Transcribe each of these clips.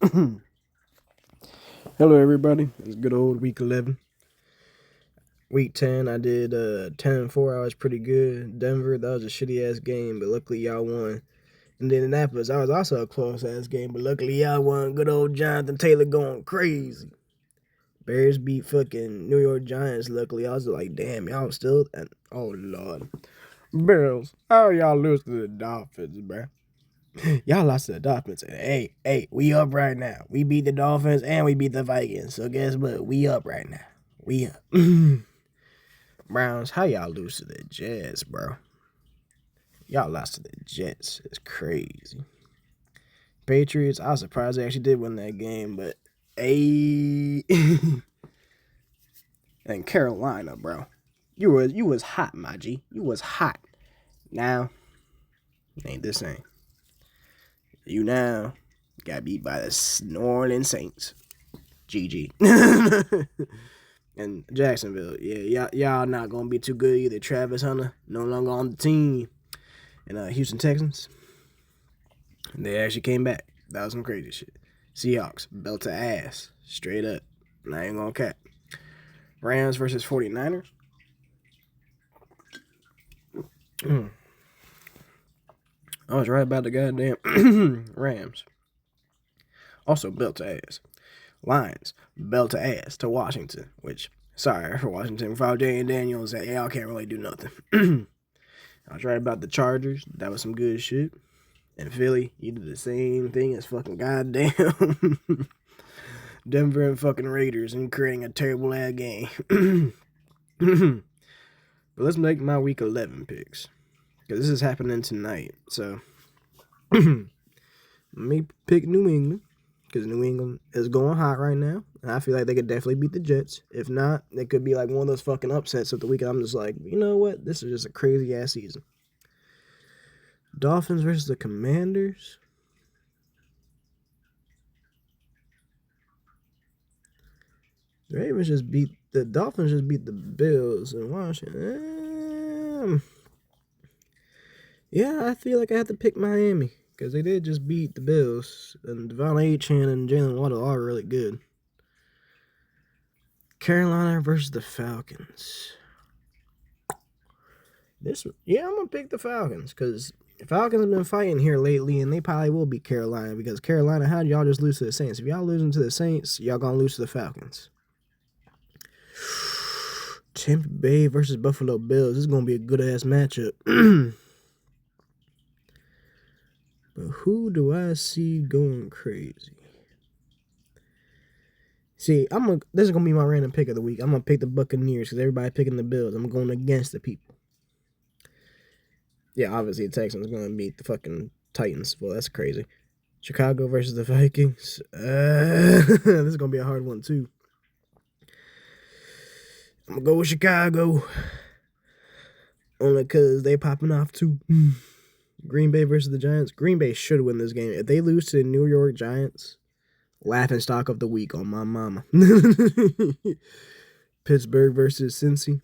Hello, everybody. It's good old week 11. Week 10, I did 10-4. I was pretty good. Denver, that was a shitty ass game, but luckily y'all won. And then Indianapolis, that was also a close ass game, but luckily y'all won. Good old Jonathan Taylor going crazy. Bears beat fucking New York Giants. Luckily, I was like, damn, y'all still. Oh Lord, Bills, how y'all lose to the Dolphins, bruh? Y'all lost to the Dolphins. Hey, we up right now. We beat the Dolphins and we beat the Vikings. So guess what? We up right now. We up. Browns, how y'all lose to the Jets, bro? Y'all lost to the Jets. It's crazy. Patriots, I was surprised they actually did win that game, but and Carolina, bro. You was hot, my G. You was hot. Now, ain't the same. You now got beat by the New Orleans Saints. GG. And Jacksonville, yeah, y'all not gonna be too good either. Travis Hunter no longer on the team. And Houston Texans, they actually came back. That was some crazy shit. Seahawks, belt to ass, straight up. Not even gonna cap. Rams versus 49ers. I was right about the goddamn Rams. Also belt to ass. Lions, belt to ass to Washington, which, sorry for Washington. Without Daniel Daniels, y'all can't really do nothing. I was right about the Chargers. That was some good shit. And Philly, you did the same thing as fucking goddamn Denver and fucking Raiders and creating a terrible ass game. But let's make my week 11 picks. Because this is happening tonight. So, let me pick New England. Because New England is going hot right now. And I feel like they could definitely beat the Jets. If not, it could be like one of those fucking upsets of the week. I'm just like, you know what? This is just a crazy ass season. Dolphins versus the Commanders. The Dolphins just beat the Bills in Washington. Yeah, I feel like I have to pick Miami. Because they did just beat the Bills. And Devon Achane and Jalen Waddle are really good. Carolina versus the Falcons. I'm going to pick the Falcons. Because the Falcons have been fighting here lately. And they probably will beat Carolina. Because Carolina, how did y'all just lose to the Saints? If y'all losing to the Saints, y'all going to lose to the Falcons. Tampa Bay versus Buffalo Bills. This is going to be a good-ass matchup. But who do I see going crazy? See, this is going to be my random pick of the week. I'm going to pick the Buccaneers because everybody picking the Bills. I'm going against the people. Yeah, obviously the Texans are going to beat the fucking Titans. Well, that's crazy. Chicago versus the Vikings. This is going to be a hard one, too. I'm going to go with Chicago. Only because they popping off, too. Green Bay versus the Giants. Green Bay should win this game. If they lose to the New York Giants, laughing stock of the week on my mama. Pittsburgh versus Cincy.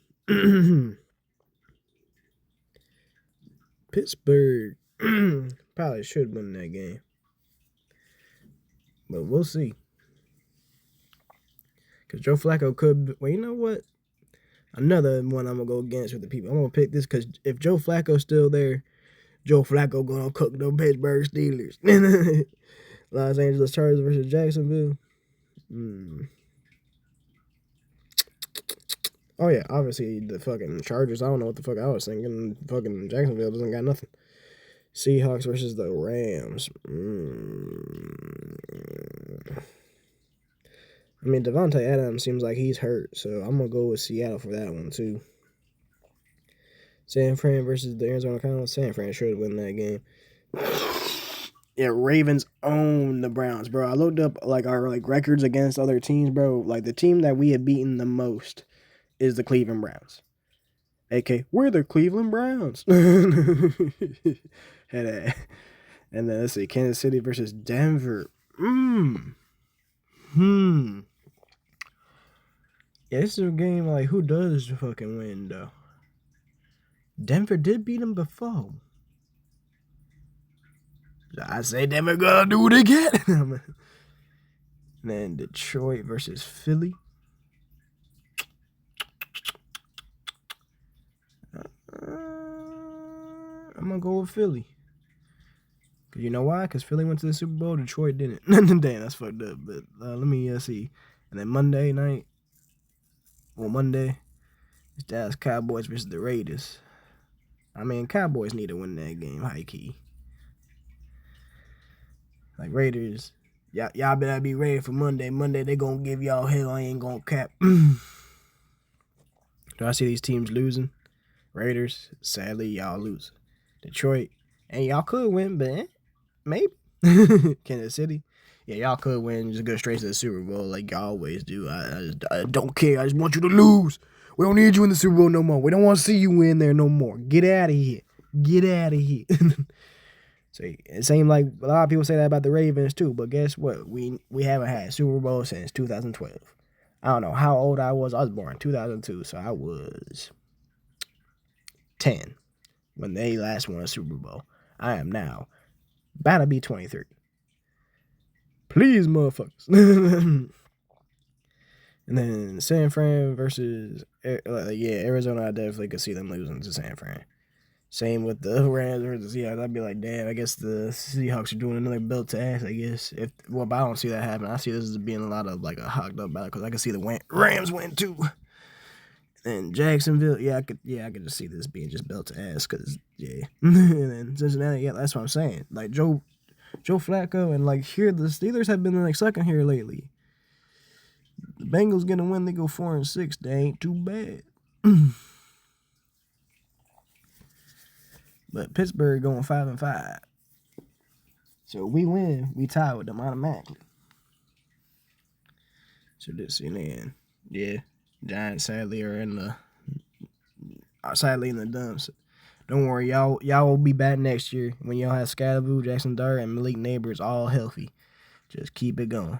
Pittsburgh probably should win that game. But we'll see. Because Joe Flacco could... Well, you know what? Another one I'm going to go against with the people. I'm going to pick this because if Joe Flacco's still there, Joe Flacco going to cook the Pittsburgh Steelers. Los Angeles Chargers versus Jacksonville. Oh, yeah, obviously the fucking Chargers. I don't know what the fuck I was thinking. Fucking Jacksonville doesn't got nothing. Seahawks versus the Rams. I mean, Devontae Adams seems like he's hurt, so I'm going to go with Seattle for that one, too. San Fran versus the Arizona Cardinals. San Fran should win that game. Yeah, Ravens own the Browns, bro. I looked up our records against other teams, bro. Like the team that we have beaten the most is the Cleveland Browns. AK, we're the Cleveland Browns. And then let's see, Kansas City versus Denver. Yeah, this is a game like who does fucking win though? Denver did beat them before. I say Denver gonna do it again. And then Detroit versus Philly. I'm going to go with Philly. Cause you know why? Because Philly went to the Super Bowl. Detroit didn't. Damn, that's fucked up. But let me see. And then Monday, it's Dallas Cowboys versus the Raiders. I mean, Cowboys need to win that game, high key. Like Raiders, y'all better be ready for Monday. Monday, they gonna give y'all hell. I ain't gonna cap. Do I see these teams losing? Raiders, sadly, y'all lose. Detroit, and y'all could win, but maybe. Kansas City, yeah, y'all could win. Just go straight to the Super Bowl like y'all always do. I don't care. I just want you to lose. We don't need you in the Super Bowl no more. We don't want to see you in there no more. Get out of here. Get out of here. So it seems like a lot of people say that about the Ravens too, but guess what? We haven't had Super Bowl since 2012. I don't know how old I was. I was born in 2002, so I was 10 when they last won a Super Bowl. I am now about to be 23. Please, motherfuckers. And then San Fran versus Arizona. I definitely could see them losing to San Fran. Same with the Rams versus the Seahawks. I'd be like, damn, I guess the Seahawks are doing another belt to ass, I guess. But I don't see that happen. I see this as being a lot of like a hogged up battle because I can see the Rams win too. And Jacksonville, I could just see this being just belt to ass because, yeah. And then Cincinnati, yeah, that's what I'm saying. Like Joe Flacco and like here, the Steelers have been like sucking here lately. The Bengals gonna win, they go 4-6. They ain't too bad. But Pittsburgh going 5-5. So we win, we tie with them automatically. So this and then, yeah, Giants sadly in the dumps. Don't worry, y'all will be back next year when y'all have Scalaboo, Jackson Dart, and Malik Neighbors all healthy. Just keep it going.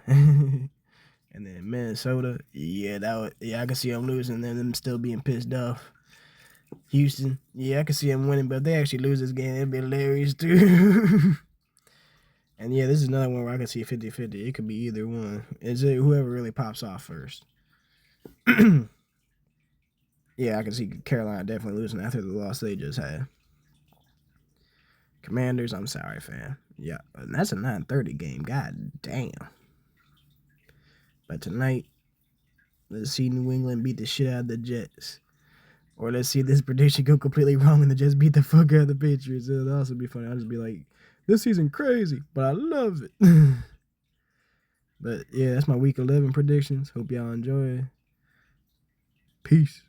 And then Minnesota, I can see them losing and them still being pissed off. Houston, I can see them winning, but if they actually lose this game, it'd be hilarious too. And yeah, this is another one where I can see 50-50. It could be either one. It's whoever really pops off first. Yeah, I can see Carolina definitely losing after the loss they just had. Commanders, I'm sorry, fam. Yeah, and that's a 9:30 game. God damn. But tonight, let's see New England beat the shit out of the Jets. Or let's see this prediction go completely wrong and the Jets beat the fuck out of the Patriots. It'll also be funny. I'll just be like, this season crazy, but I love it. But yeah, that's my week 11 predictions. Hope y'all enjoy it. Peace.